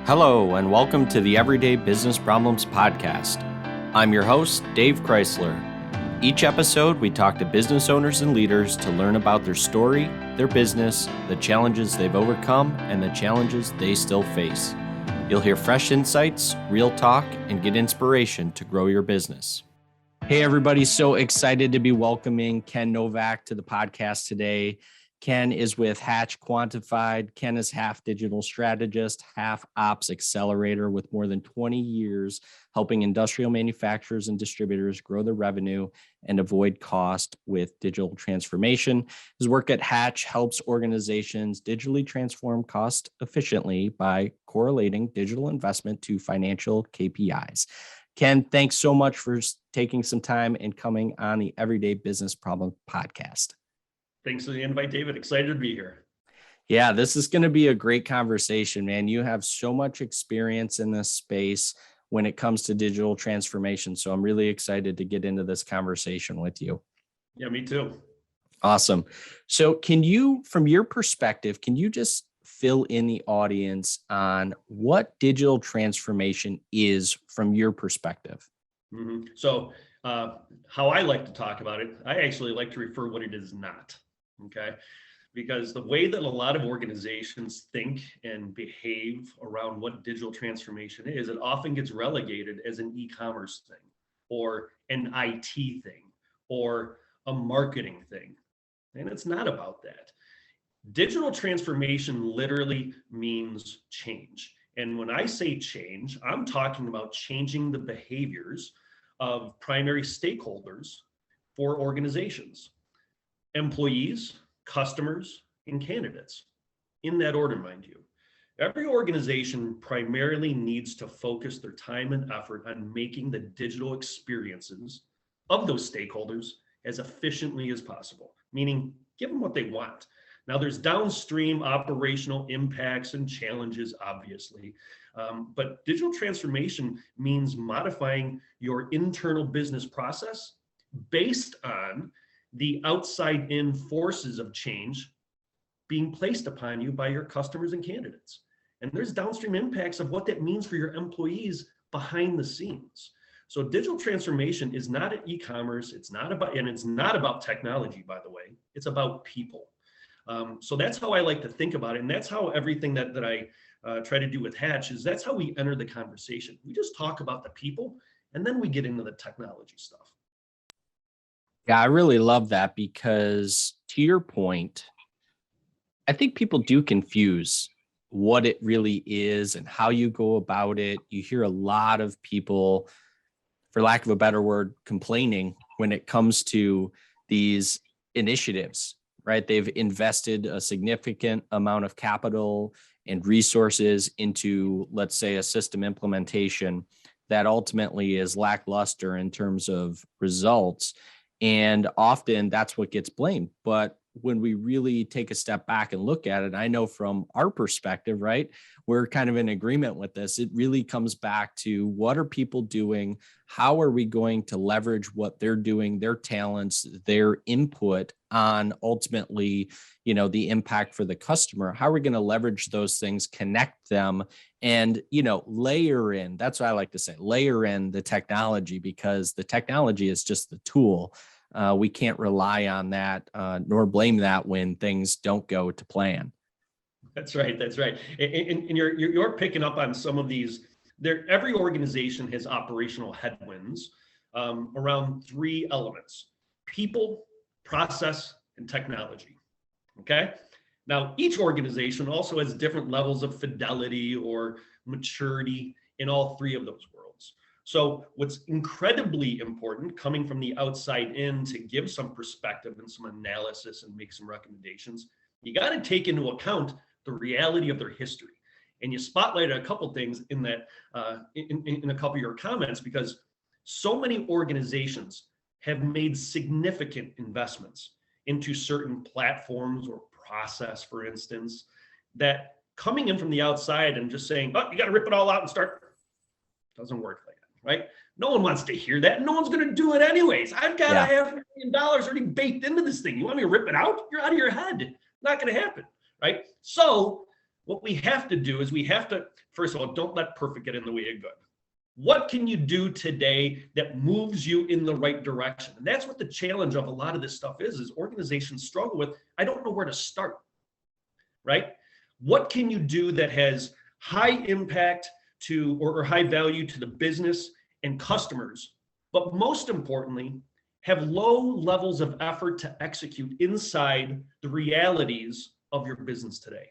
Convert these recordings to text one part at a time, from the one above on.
Hello, and welcome to the Everyday Business Problems Podcast. I'm your host, Dave Chrysler. Each episode, we talk to business owners and leaders to learn about their story, their business, the challenges they've overcome, and the challenges they still face. You'll hear fresh insights, real talk, and get inspiration to grow your business. Hey, everybody. So excited to be welcoming Ken Novak to the podcast today. Ken is with Hatch Quantified. Ken is half digital strategist, half ops accelerator with more than 20 years helping industrial manufacturers and distributors grow their revenue and avoid cost with digital transformation. His work at Hatch helps organizations digitally transform cost efficiently by correlating digital investment to financial KPIs. Ken, thanks so much for taking some time and coming on the Everyday Business Problem Podcast. Thanks for the invite, David. Excited to be here. Yeah, this is going to be a great conversation, man. You have so much experience in this space when it comes to digital transformation. So I'm really excited to get into this conversation with you. Yeah, me too. Awesome. So can you, from your perspective, can you just fill in the audience on what digital transformation is from your perspective? Mm-hmm. So how I like to talk about it, I actually like to refer what it is not. Okay. Because the way that a lot of organizations think and behave around what digital transformation is, it often gets relegated as an e-commerce thing or an IT thing or a marketing thing. And it's not about that. Digital transformation literally means change. And when I say change, I'm talking about changing the behaviors of primary stakeholders for organizations. Employees, customers, and candidates, in that order, mind you. Every organization primarily needs to focus their time and effort on making the digital experiences of those stakeholders as efficiently as possible, meaning give them what they want. Now, there's downstream operational impacts and challenges, obviously, but digital transformation means modifying your internal business process based on the outside-in forces of change being placed upon you by your customers and candidates. And there's downstream impacts of what that means for your employees behind the scenes. So digital transformation is not an e-commerce, it's not about technology, by the way, it's about people. So that's how I like to think about it. And that's how everything that I try to do with Hatch is that's how we enter the conversation. We just talk about the people and then we get into the technology stuff. Yeah, I really love that because to your point, I think people do confuse what it really is and how you go about it. You hear a lot of people, for lack of a better word, complaining when it comes to these initiatives, right? They've invested a significant amount of capital and resources into, let's say, a system implementation that ultimately is lackluster in terms of results. And often that's what gets blamed. But when we really take a step back and look at it, I know from our perspective, right, we're kind of in agreement with this. It really comes back to what are people doing? How are we going to leverage what they're doing, their talents, their input on ultimately, the impact for the customer? How are we going to leverage those things, connect them, and, layer in, that's what I like to say, layer in the technology, because the technology is just the tool. We can't rely on that, nor blame that when things don't go to plan. That's right. And you're picking up on some of these. Every organization has operational headwinds around three elements: people, process, and technology. Okay. Now, each organization also has different levels of fidelity or maturity in all three of those worlds. So what's incredibly important coming from the outside in to give some perspective and some analysis and make some recommendations, you got to take into account the reality of their history. And you spotlighted a couple things in that, in a couple of your comments, because so many organizations have made significant investments into certain platforms or process, for instance, that coming in from the outside and just saying, oh, you got to rip it all out and start, doesn't work like that, right? No one wants to hear that. No one's going to do it anyways. I've got $500 million already baked into this thing. You want me to rip it out? You're out of your head. Not going to happen, right? So what we have to do is we have to, first of all, don't let perfect get in the way of good. What can you do today that moves you in the right direction? And that's what the challenge of a lot of this stuff is organizations struggle with. I don't know where to start, right? What can you do that has high impact to, or high value to the business and customers, but most importantly, have low levels of effort to execute inside the realities of your business today?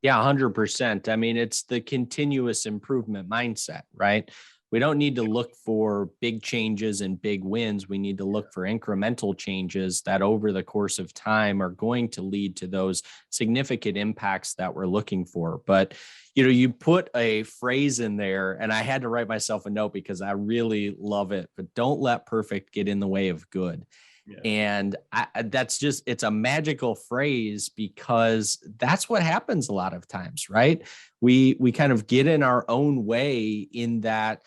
Yeah, 100%. I mean, it's the continuous improvement mindset, right? We don't need to look for big changes and big wins. We need to look for incremental changes that over the course of time are going to lead to those significant impacts that we're looking for. But, you put a phrase in there, and I had to write myself a note because I really love it, but don't let perfect get in the way of good. Yeah. And that's just, it's a magical phrase because that's what happens a lot of times, right? We kind of get in our own way in that,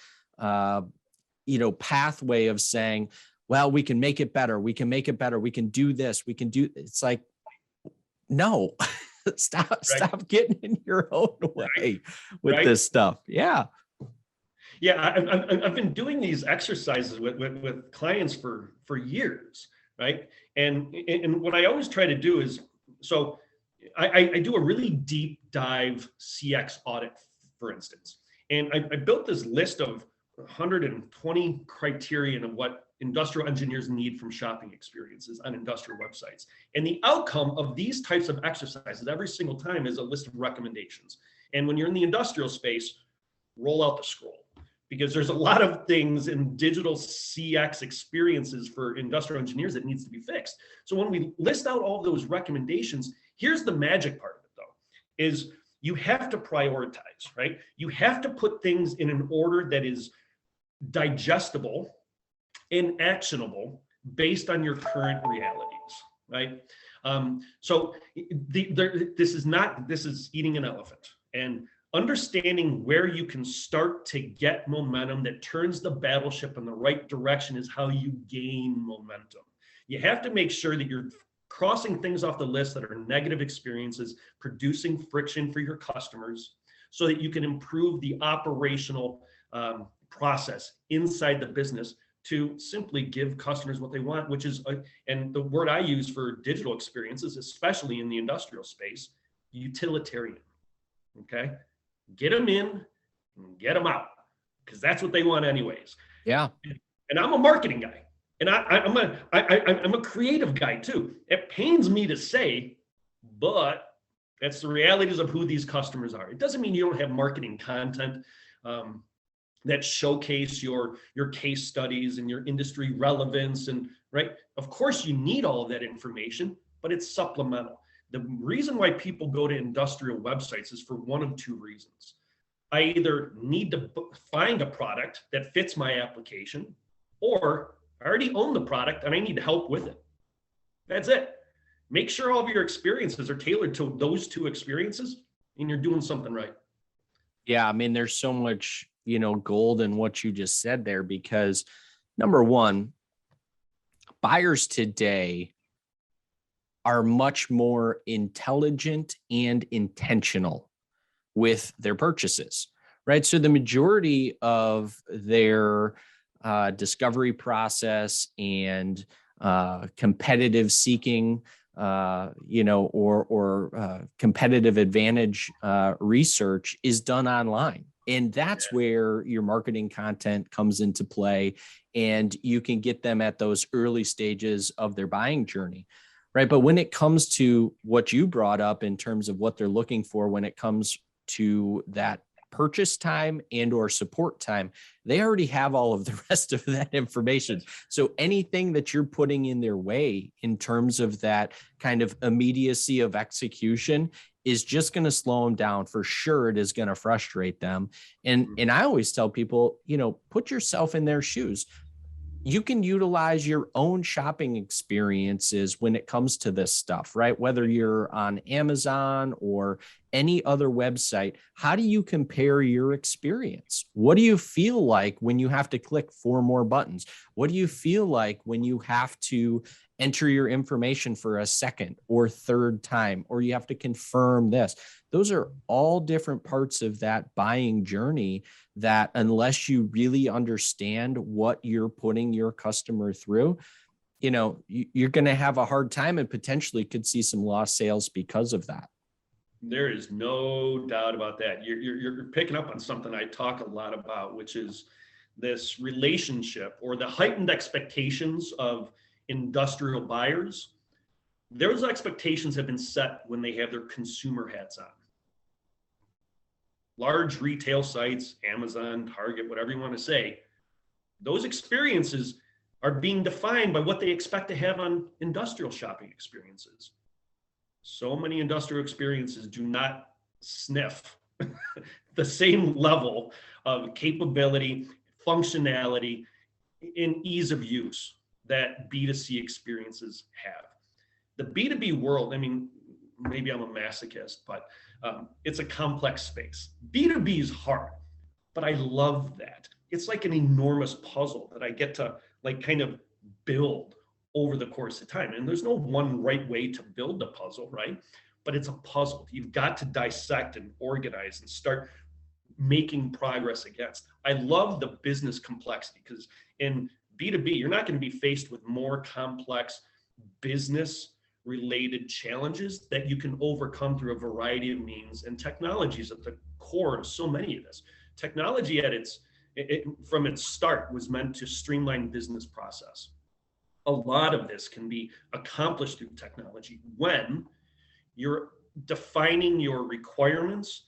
pathway of saying, well, we can make it better. We can make it better. We can do this. It's like, no, stop getting in your own way with this stuff. Yeah. Yeah, I've been doing these exercises with clients for years, right? And what I always try to do is, so I do a really deep dive CX audit, for instance, and I built this list of 120 criterion of what industrial engineers need from shopping experiences on industrial websites. And the outcome of these types of exercises every single time is a list of recommendations. And when you're in the industrial space, roll out the scroll, because there's a lot of things in digital CX experiences for industrial engineers that needs to be fixed. So when we list out all of those recommendations, here's the magic part of it though, is you have to prioritize, right? You have to put things in an order that is digestible and actionable based on your current realities, right? So this is eating an elephant, and understanding where you can start to get momentum that turns the battleship in the right direction is how you gain momentum. You have to make sure that you're crossing things off the list that are negative experiences, producing friction for your customers, so that you can improve the operational process inside the business to simply give customers what they want, which is, and the word I use for digital experiences, especially in the industrial space, utilitarian. Okay, get them in and get them out, because that's what they want anyways. Yeah. And I'm a marketing guy, and I'm a creative guy too. It pains me to say, but that's the realities of who these customers are. It doesn't mean you don't have marketing content that showcase your case studies and your industry relevance, and right. Of course, you need all of that information, but it's supplemental. The reason why people go to industrial websites is for one of two reasons. I either need to find a product that fits my application, or I already own the product and I need help with it. That's it. Make sure all of your experiences are tailored to those two experiences, and you're doing something right. Yeah, I mean, there's so much, gold in what you just said there, because number one, buyers today are much more intelligent and intentional with their purchases, right? So the majority of their discovery process and competitive seeking, or competitive advantage research is done online. And that's where your marketing content comes into play, and you can get them at those early stages of their buying journey, right? But when it comes to what you brought up in terms of what they're looking for, when it comes to that purchase time and or support time, they already have all of the rest of that information. So anything that you're putting in their way in terms of that kind of immediacy of execution is just going to slow them down. For sure, it is going to frustrate them. And I always tell people, put yourself in their shoes. You can utilize your own shopping experiences when it comes to this stuff, right? Whether you're on Amazon or any other website, how do you compare your experience? What do you feel like when you have to click 4 more buttons? What do you feel like when you have to enter your information for a second or third time, or you have to confirm this. Those are all different parts of that buying journey that, unless you really understand what you're putting your customer through, you're going to have a hard time and potentially could see some lost sales because of that. There is no doubt about that. You're picking up on something I talk a lot about, which is this relationship or the heightened expectations of industrial buyers. Those expectations have been set when they have their consumer hats on. Large retail sites, Amazon, Target, whatever you want to say, those experiences are being defined by what they expect to have on industrial shopping experiences. So many industrial experiences do not sniff the same level of capability, functionality, and ease of use that B2C experiences have. The B2B world, I mean, maybe I'm a masochist, but it's a complex space. B2B is hard, but I love that. It's like an enormous puzzle that I get to kind of build over the course of time. And there's no one right way to build the puzzle, right? But it's a puzzle. You've got to dissect and organize and start making progress against. I love the business complexity, because in B2B, you're not going to be faced with more complex business related challenges that you can overcome through a variety of means, and technologies at the core of so many of this. Technology from its start was meant to streamline business process. A lot of this can be accomplished through technology when you're defining your requirements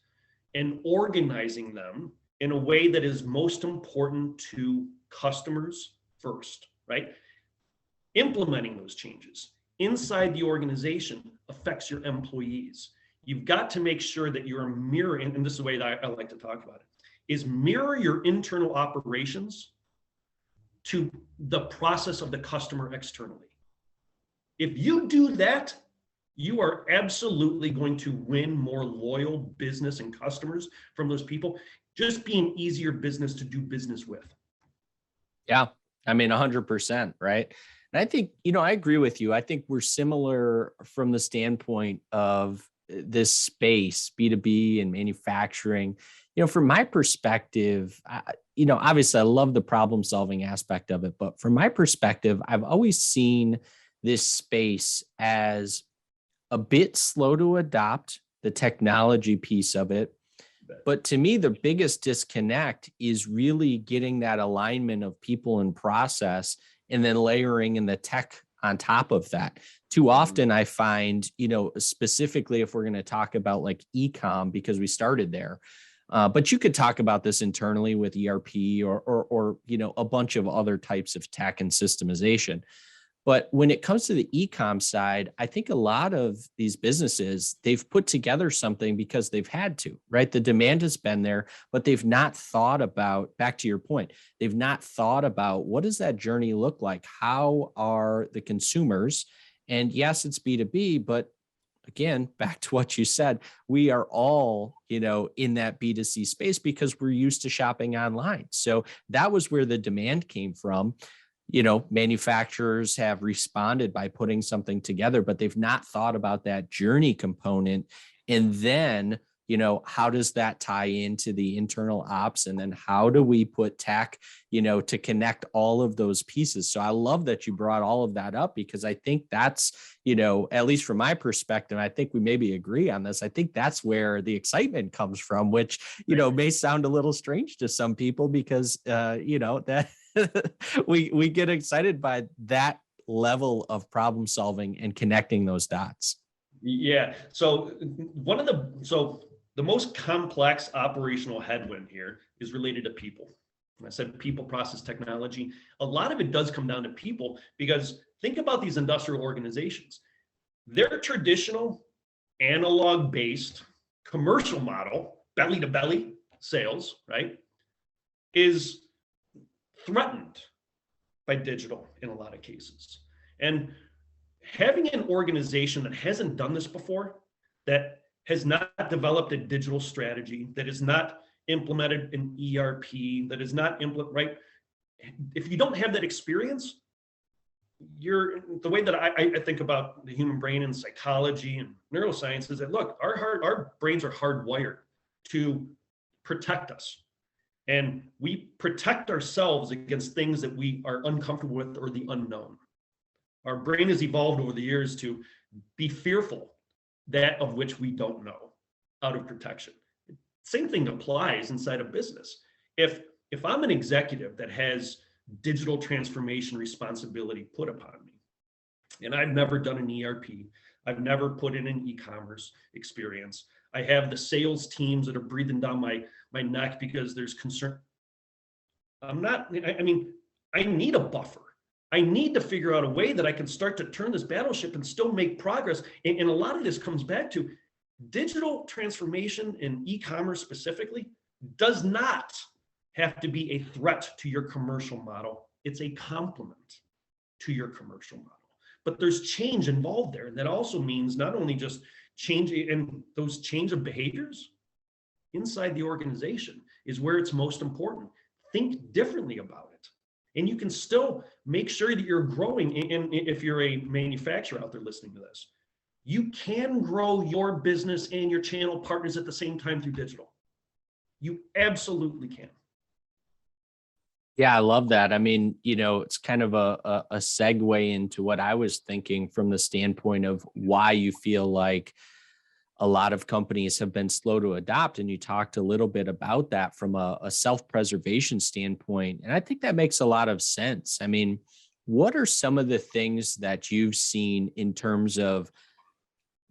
and organizing them in a way that is most important to customers first, right? Implementing those changes inside the organization affects your employees. You've got to make sure that you're mirroring, and this is the way that I like to talk about it, is mirror your internal operations to the process of the customer externally. If you do that, you are absolutely going to win more loyal business and customers from those people, just being easier business to do business with. Yeah, I mean, 100%, right? And I think, I agree with you. I think we're similar from the standpoint of this space, B2B and manufacturing. From my perspective, obviously I love the problem solving aspect of it, but from my perspective, I've always seen this space as a bit slow to adopt the technology piece of it. But to me, the biggest disconnect is really getting that alignment of people and process, and then layering in the tech on top of that. Too often I find, specifically if we're going to talk about like e-com, because we started there, but you could talk about this internally with ERP or a bunch of other types of tech and systemization. But when it comes to the e-com side, I think a lot of these businesses, they've put together something because they've had to, right? The demand has been there, but they've not thought about, back to your point, they've not thought about what does that journey look like? How are the consumers? And yes, it's B2B, but again, back to what you said, we are all, in that B2C space because we're used to shopping online. So that was where the demand came from. Manufacturers have responded by putting something together, but they've not thought about that journey component. And then, how does that tie into the internal ops? And then how do we put tech, to connect all of those pieces? So I love that you brought all of that up, because I think that's, at least from my perspective, I think we maybe agree on this. I think that's where the excitement comes from, which, may sound a little strange to some people because, that we get excited by that level of problem solving and connecting those dots. Yeah. So the most complex operational headwind here is related to people. When I said people, process, technology, a lot of it does come down to people, because think about these industrial organizations. Their traditional analog-based commercial model, belly to belly sales, right, is threatened by digital in a lot of cases. And having an organization that hasn't done this before, that has not developed a digital strategy, that is not implemented an ERP, that is not right? If you don't have that experience, the way that I think about the human brain and psychology and neuroscience is that, look, our brains are hardwired to protect us. And we protect ourselves against things that we are uncomfortable with or the unknown. Our brain has evolved over the years to be fearful that of which we don't know, out of protection. Same thing applies inside a business. If I'm an executive that has digital transformation responsibility put upon me, and I've never done an ERP, I've never put in an e-commerce experience, I have the sales teams that are breathing down my neck because there's concern. I mean, I need a buffer. I need to figure out a way that I can start to turn this battleship and still make progress. And a lot of this comes back to digital transformation and e-commerce specifically does not have to be a threat to your commercial model. It's a complement to your commercial model. But there's change involved there. And that also means not only just change, and those change of behaviors inside the organization is where it's most important. Think differently about it. And you can still make sure that you're growing. And if you're a manufacturer out there listening to this, you can grow your business and your channel partners at the same time through digital. You absolutely can. Yeah, I love that. I mean, it's kind of a segue into what I was thinking from the standpoint of why you feel like a lot of companies have been slow to adopt. And you talked a little bit about that from a self-preservation standpoint. And I think that makes a lot of sense. I mean, what are some of the things that you've seen in terms of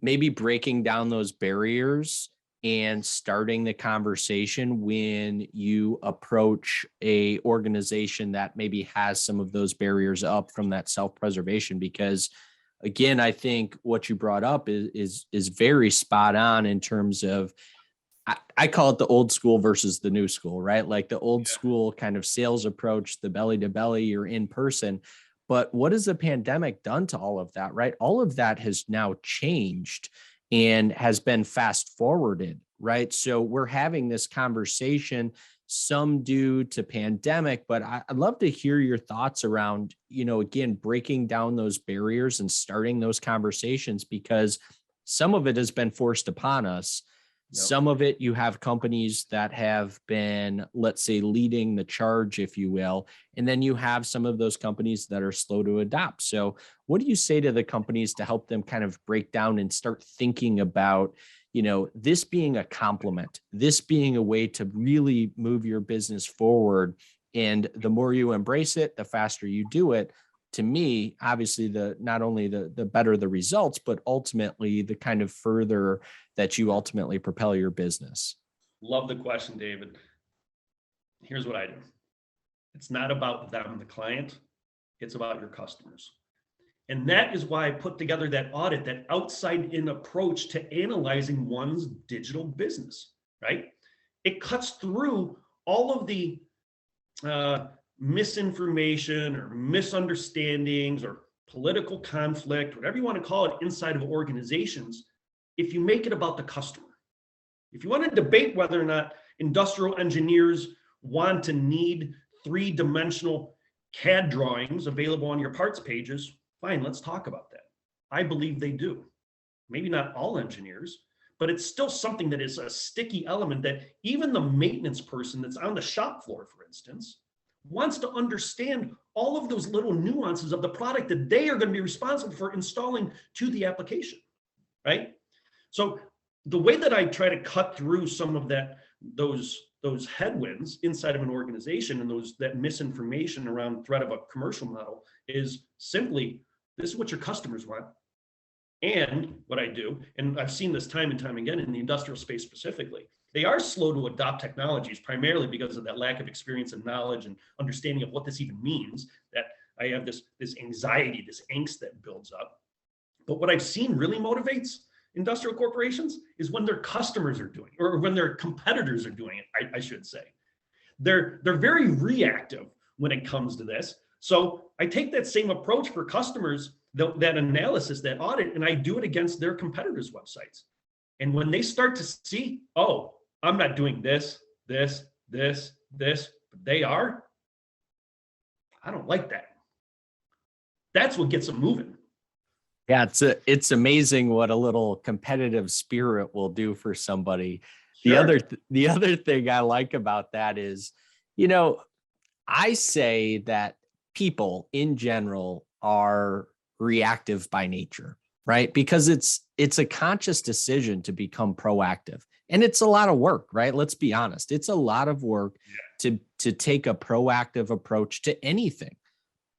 maybe breaking down those barriers and starting the conversation when you approach a organization that maybe has some of those barriers up from that self-preservation? Because again, I think what you brought up is very spot on in terms of, I call it the old school versus the new school, right? Like the old school kind of sales approach, the belly to belly, you're in person. But what has the pandemic done to all of that, right? All of that has now changed and has been fast forwarded, right? So we're having this conversation, some due to pandemic, but I'd love to hear your thoughts around, again, breaking down those barriers and starting those conversations, because some of it has been forced upon us. Yep. Some of it, you have companies that have been, let's say, leading the charge, if you will. And then you have some of those companies that are slow to adopt. So what do you say to the companies to help them kind of break down and start thinking about, this being a complement, this being a way to really move your business forward? And the more you embrace it, the faster you do it. To me, obviously, not only the better the results, but ultimately the kind of further that you ultimately propel your business. Love the question, David. Here's what I do. It's not about them, the client. It's about your customers. And that is why I put together that audit, that outside-in approach to analyzing one's digital business, right? It cuts through all of the misinformation or misunderstandings or political conflict, whatever you want to call it, inside of organizations, if you make it about the customer. If you want to debate whether or not industrial engineers want to need three-dimensional CAD drawings available on your parts pages, fine, let's talk about that. I believe they do. Maybe not all engineers, but it's still something that is a sticky element that even the maintenance person that's on the shop floor, for instance, wants to understand all of those little nuances of the product that they are going to be responsible for installing to the application, right? So the way that I try to cut through some of those headwinds inside of an organization and that misinformation around threat of a commercial model is simply, this is what your customers want. And what I do, and I've seen this time and time again in the industrial space specifically, they are slow to adopt technologies primarily because of that lack of experience and knowledge and understanding of what this even means, that I have this anxiety, this angst that builds up. But what I've seen really motivates industrial corporations is when their customers are doing it, or when their competitors are doing it, I should say. They're very reactive when it comes to this. So I take that same approach for customers, that analysis, that audit, and I do it against their competitors' websites. And when they start to see, oh, I'm not doing this, but they are, I don't like that. That's what gets them moving. Yeah, it's amazing what a little competitive spirit will do for somebody. Sure. The other thing I like about that is, you know, I say that people in general are reactive by nature, right? Because it's a conscious decision to become proactive. And it's a lot of work, right? Let's be honest. It's a lot of work to take a proactive approach to anything.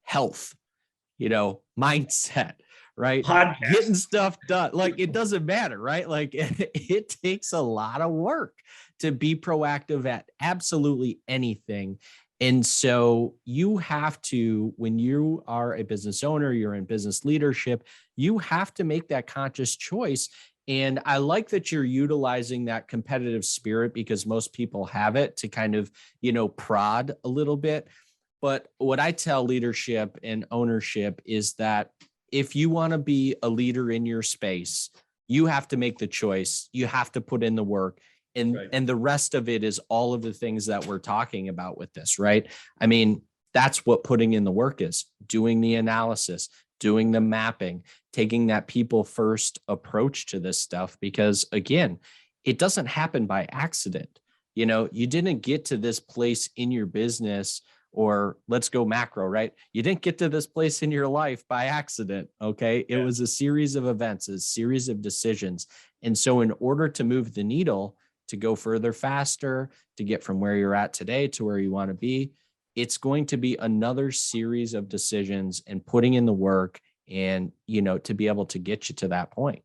Health, mindset, right? Getting Podcast. stuff done. Like it doesn't matter, right? Like it takes a lot of work to be proactive at absolutely anything. And so you have to, when you are a business owner, you're in business leadership, you have to make that conscious choice. And I like that you're utilizing that competitive spirit because most people have it to kind of, prod a little bit. But what I tell leadership and ownership is that if you want to be a leader in your space, you have to make the choice. You have to put in the work. And the rest of it is all of the things that we're talking about with this, right? I mean, that's what putting in the work is: doing the analysis, doing the mapping, taking that people first approach to this stuff. Because again, it doesn't happen by accident. You didn't get to this place in your business, or let's go macro, right? You didn't get to this place in your life by accident. Okay. It was a series of events, a series of decisions. And so in order to move the needle, to go further faster, to get from where you're at today to where you want to be, it's going to be another series of decisions and putting in the work and, to be able to get you to that point.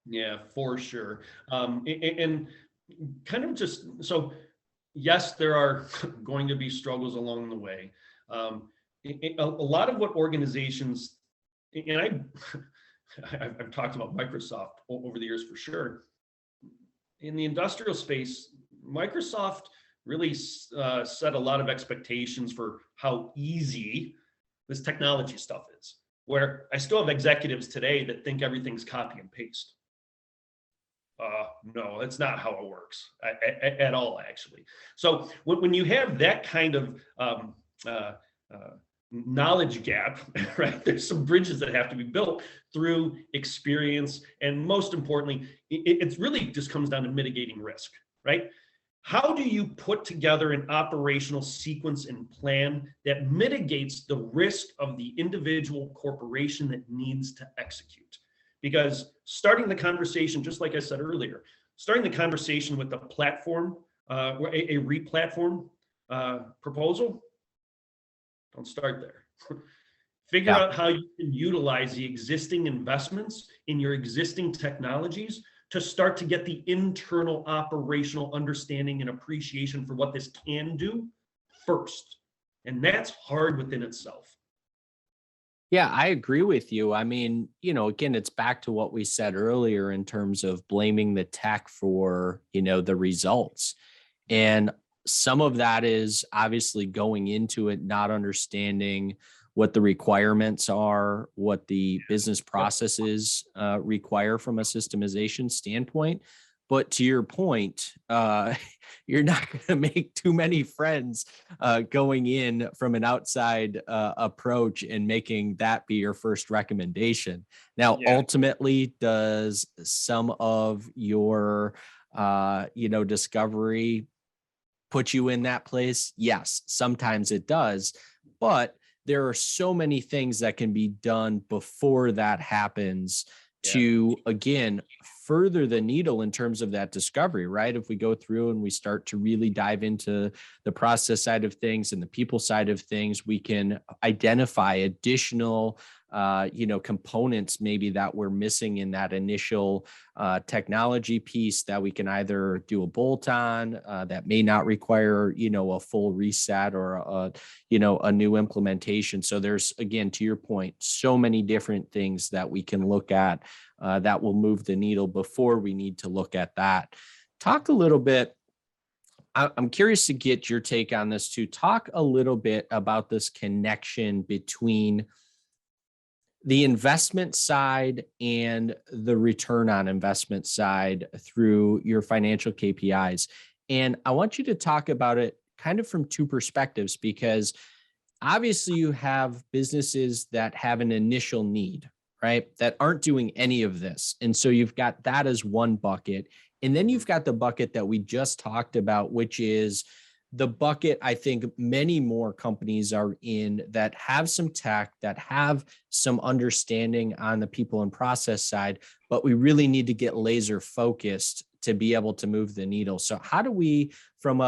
Yeah, for sure. And kind of just so, yes, there are going to be struggles along the way. A lot of what organizations, and I've talked about Microsoft over the years for sure. In the industrial space, Microsoft really set a lot of expectations for how easy this technology stuff is, where I still have executives today that think everything's copy and paste. No, that's not how it works at all, actually. So when you have that kind of knowledge gap, right, there's some bridges that have to be built through experience. And most importantly, it really just comes down to mitigating risk, right? How do you put together an operational sequence and plan that mitigates the risk of the individual corporation that needs to execute? Because starting the conversation, just like I said earlier, starting the conversation with a platform, a re-platform proposal, don't start there. Figure out how you can utilize the existing investments in your existing technologies to start to get the internal operational understanding and appreciation for what this can do first. And that's hard within itself. Yeah, I agree with you. I mean, again, it's back to what we said earlier in terms of blaming the tech for, the results. And some of that is obviously going into it, not understanding what the requirements are, what the business processes require from a systemization standpoint. But to your point, you're not going to make too many friends going in from an outside approach and making that be your first recommendation. Now, ultimately, does some of your, discovery put you in that place? Yes, sometimes it does. But there are so many things that can be done before that happens to, again, further the needle in terms of that discovery, right? If we go through and we start to really dive into the process side of things and the people side of things, we can identify additional components maybe that we're missing in that initial technology piece that we can either do a bolt on that may not require, a full reset or a new implementation. So there's, again, to your point, so many different things that we can look at that will move the needle before we need to look at that. Talk a little bit. I'm curious to get your take on this too. Talk a little bit about this connection between the investment side and the return on investment side through your financial KPIs. And I want you to talk about it kind of from two perspectives, because obviously you have businesses that have an initial need, right? That aren't doing any of this. And so you've got that as one bucket. And then you've got the bucket that we just talked about, which is the bucket I think many more companies are in that have some tech, that have some understanding on the people and process side, but we really need to get laser focused to be able to move the needle. So how do we, from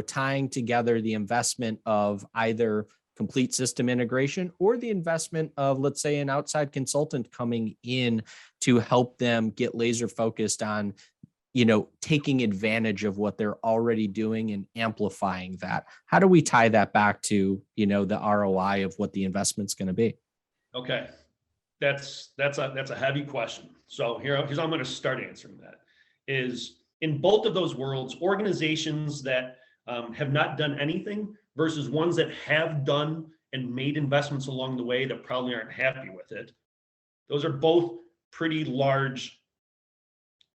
tying together the investment of either complete system integration or the investment of, let's say, an outside consultant coming in to help them get laser focused on taking advantage of what they're already doing and amplifying that? How do we tie that back to, the ROI of what the investment's going to be? Okay. That's a heavy question. So here's how I'm going to start answering that. Is in both of those worlds, organizations that have not done anything versus ones that have done and made investments along the way that probably aren't happy with it. Those are both pretty large,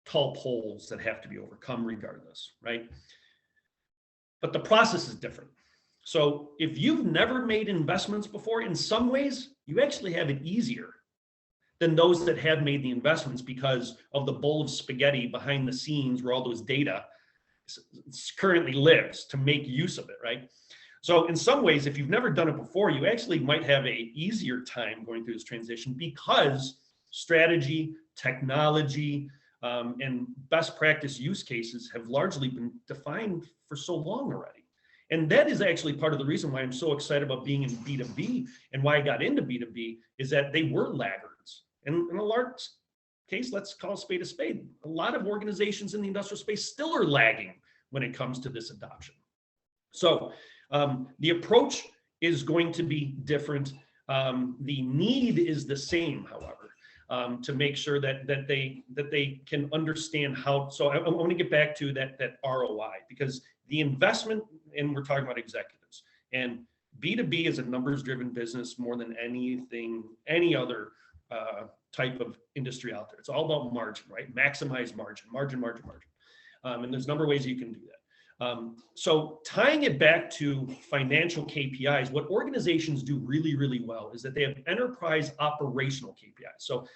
tall poles that have to be overcome regardless, right? But the process is different. So if you've never made investments before, in some ways, you actually have it easier than those that have made the investments because of the bowl of spaghetti behind the scenes where all those data currently lives to make use of it, right? So in some ways, if you've never done it before, you actually might have a easier time going through this transition because strategy, technology, and best practice use cases have largely been defined for so long already. And that is actually part of the reason why I'm so excited about being in B2B and why I got into B2B is that they were laggards. And in a large case, let's call a spade a spade. A lot of organizations in the industrial space still are lagging when it comes to this adoption. So the approach is going to be different. The need is the same, however, to make sure that they can understand how. So I want to get back to that ROI because the investment, and we're talking about executives, and B2B is a numbers-driven business more than any other type of industry out there. It's all about margin, right? Maximize margin. And there's a number of ways you can do that. So tying it back to financial KPIs, what organizations do really, really well is that they have enterprise operational KPIs. So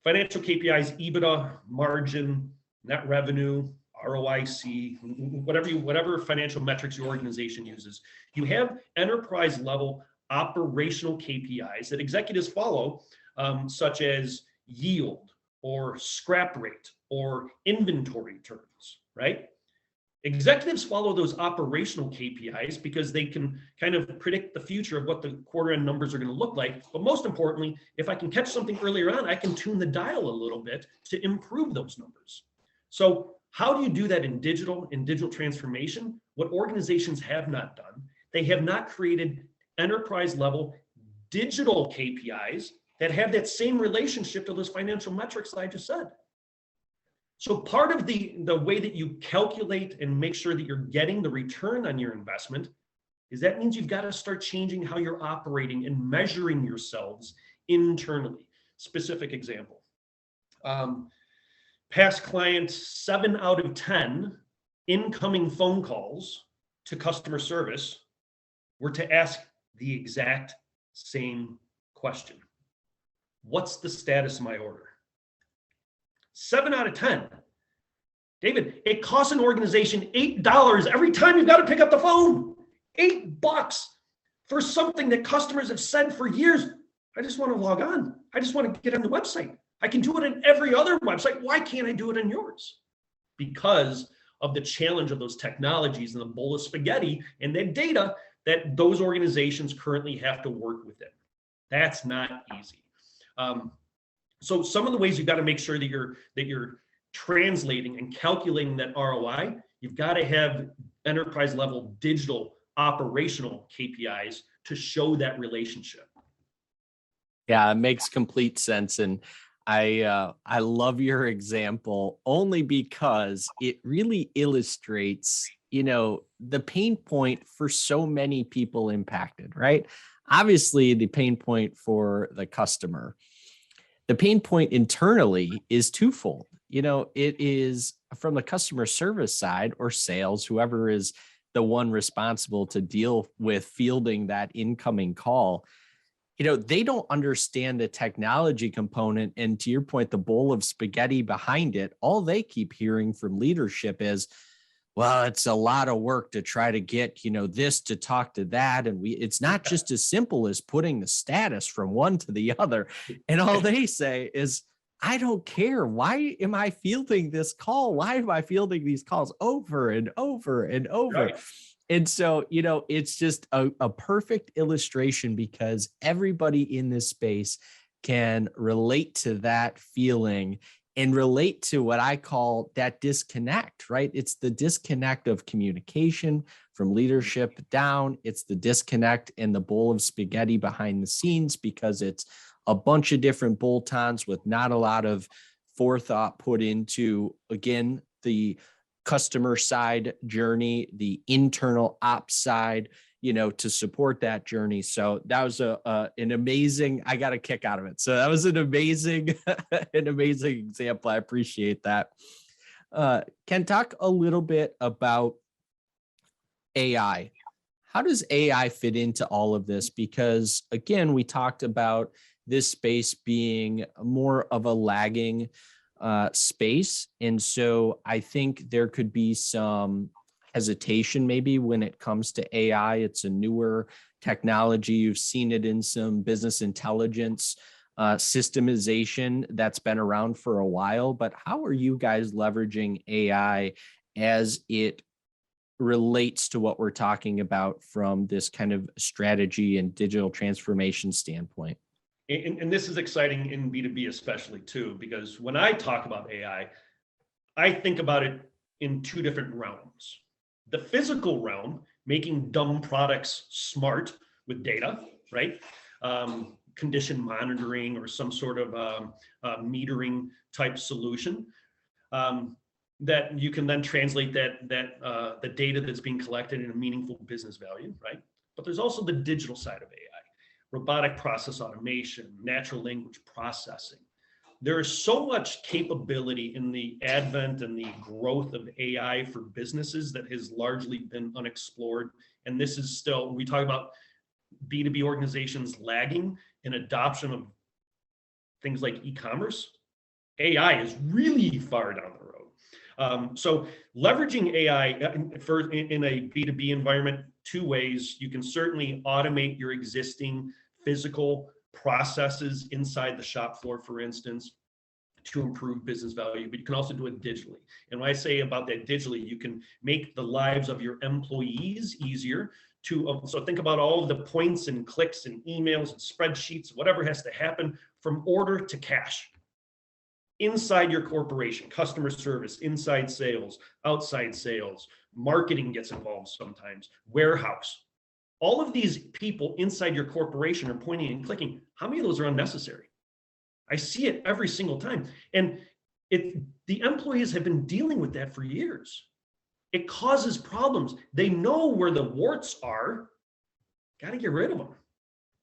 financial KPIs, EBITDA, margin, net revenue, ROIC, whatever financial metrics your organization uses. You have enterprise level operational KPIs that executives follow, such as yield or scrap rate or inventory turns, right? Executives follow those operational KPIs because they can kind of predict the future of what the quarter end numbers are going to look like. But most importantly, if I can catch something earlier on, I can tune the dial a little bit to improve those numbers. So how do you do that in digital transformation? What organizations have not done, they have not created enterprise level digital KPIs that have that same relationship to those financial metrics that I just said. So part of the way that you calculate and make sure that you're getting the return on your investment is that means you've got to start changing how you're operating and measuring yourselves internally. Specific example. Past client 7 out of 10 incoming phone calls to customer service were to ask the exact same question. What's the status of my order? 7 out of 10. David, it costs an organization $8 every time you've got to pick up the phone. $8 for something that customers have said for years. I just want to log on. I just want to get on the website. I can do it on every other website. Why can't I do it on yours? Because of the challenge of those technologies and the bowl of spaghetti and the data that those organizations currently have to work within. That's not easy. So some of the ways you've got to make sure that you're translating and calculating that ROI, you've got to have enterprise level digital operational KPIs to show that relationship. Yeah, it makes complete sense. And I love your example only because it really illustrates, the pain point for so many people impacted, right? Obviously, the pain point for the customer. The pain point internally is twofold. It is from the customer service side or sales, whoever is the one responsible to deal with fielding that incoming call, they don't understand the technology component. And to your point, the bowl of spaghetti behind it, all they keep hearing from leadership is, well, it's a lot of work to try to get, this to talk to that. And it's not just as simple as putting the status from one to the other. And all they say is, I don't care. Why am I fielding this call? Why am I fielding these calls over and over and over? Right. And so, it's just a perfect illustration, because everybody in this space can relate to that feeling and relate to what I call that disconnect, right? It's the disconnect of communication from leadership down. It's the disconnect in the bowl of spaghetti behind the scenes, because it's a bunch of different bolt-ons with not a lot of forethought put into, again, the customer side journey, the internal ops side, to support that journey. So that was an amazing, I got a kick out of it. So that was an amazing, an amazing example. I appreciate that. Ken, talk a little bit about AI. How does AI fit into all of this? Because again, we talked about this space being more of a lagging space. And so I think there could be some hesitation maybe when it comes to AI. It's a newer technology. You've seen it in some business intelligence systemization that's been around for a while. But how are you guys leveraging AI as it relates to what we're talking about from this kind of strategy and digital transformation standpoint? And this is exciting in B2B especially too, because when I talk about AI, I think about it in two different realms. The physical realm, making dumb products smart with data, right? Condition monitoring or some sort of metering type solution that you can then translate the data that's being collected in a meaningful business value, right? But there's also the digital side of AI. Robotic process automation, natural language processing. There is so much capability in the advent and the growth of AI for businesses that has largely been unexplored. And this is still, we talk about B2B organizations lagging in adoption of things like e-commerce. AI is really far down the road. So leveraging AI in a B2B environment, two ways. You can certainly automate your existing physical processes inside the shop floor, for instance, to improve business value, but you can also do it digitally. And when I say about that digitally, you can make the lives of your employees easier to, so think about all of the points and clicks and emails and spreadsheets, whatever has to happen from order to cash. Inside your corporation, customer service, inside sales, outside sales, marketing gets involved sometimes, warehouse. All of these people inside your corporation are pointing and clicking. How many of those are unnecessary? I see it every single time. And the employees have been dealing with that for years. It causes problems. They know where the warts are. Got to get rid of them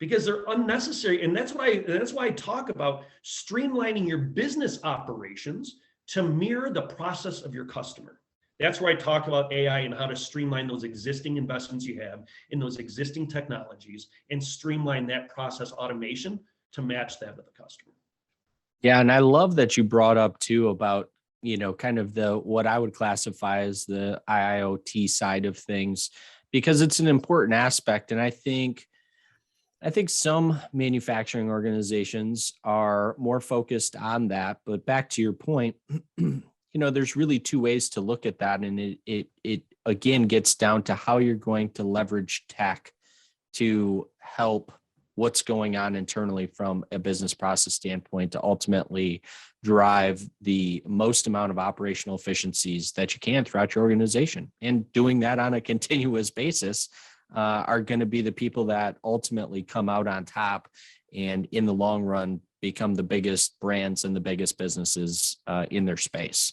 because they're unnecessary. And that's why I talk about streamlining your business operations to mirror the process of your customer. That's where I talk about AI and how to streamline those existing investments you have in those existing technologies and streamline that process automation to match that of the customer. Yeah. And I love that you brought up too about, kind of what I would classify as the IoT side of things, because it's an important aspect. And I think some manufacturing organizations are more focused on that, but back to your point, there's really two ways to look at that. And it again gets down to how you're going to leverage tech to help what's going on internally from a business process standpoint to ultimately drive the most amount of operational efficiencies that you can throughout your organization. And doing that on a continuous basis are going to be the people that ultimately come out on top and in the long run become the biggest brands and the biggest businesses in their space.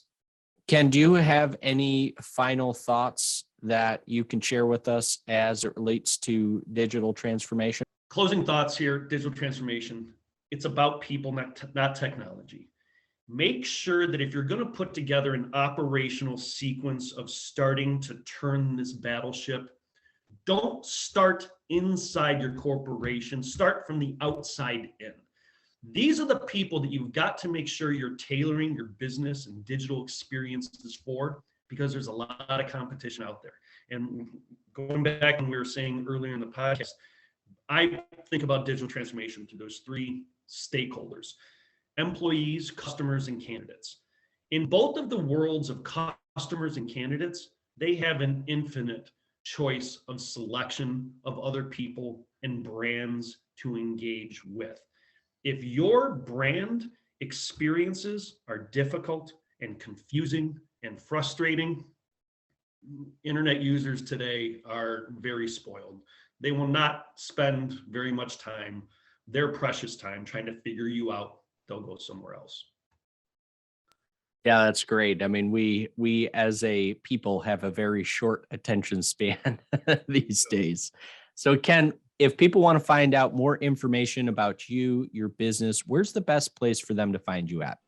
Ken, do you have any final thoughts that you can share with us as it relates to digital transformation? Closing thoughts here, digital transformation. It's about people, not technology. make sure that if you're going to put together an operational sequence of starting to turn this battleship, don't start inside your corporation, start from the outside in. These are the people that you've got to make sure you're tailoring your business and digital experiences for, because there's a lot of competition out there. And going back when we were saying earlier in the podcast, I think about digital transformation through those three stakeholders: employees, customers, and candidates. In both of the worlds of customers and candidates, they have an infinite choice of selection of other people and brands to engage with. If your brand experiences are difficult and confusing and frustrating, internet users today are very spoiled. They will not spend very much time, their precious time, trying to figure you out. They'll go somewhere else. Yeah, that's great. I mean, we as a people have a very short attention span these days. So Ken, if people want to find out more information about you, your business, where's the best place for them to find you at?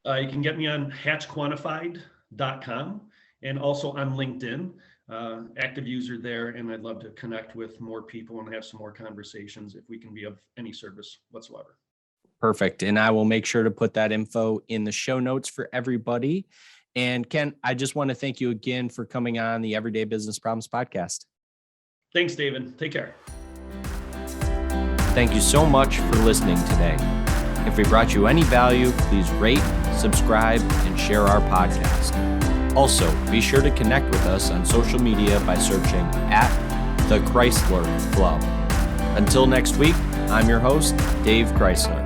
You can get me on hatchquantified.com and also on LinkedIn. Active user there, and I'd love to connect with more people and have some more conversations if we can be of any service whatsoever. Perfect. And I will make sure to put that info in the show notes for everybody. And Ken, I just want to thank you again for coming on the Everyday Business Problems podcast. Thanks, David. Take care. Thank you so much for listening today. If we brought you any value, please rate, subscribe, and share our podcast. Also, be sure to connect with us on social media by searching @The Chrysler Club. Until next week, I'm your host, Dave Chrysler.